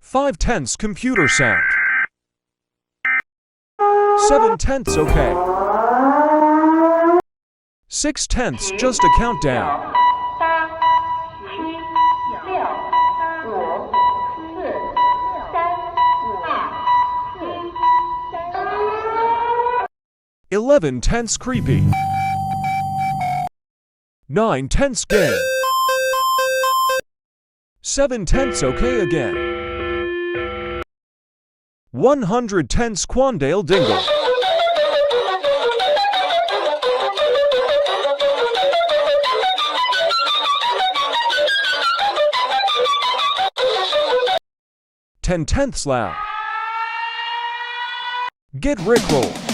5/10 computer sound. 7/10 okay. 6/10 just a countdown. 11/10 creepy. 9/10 game. 7/10 okay again. 100/10 Quandale Dingle. 10/10 loud. Get Rickroll.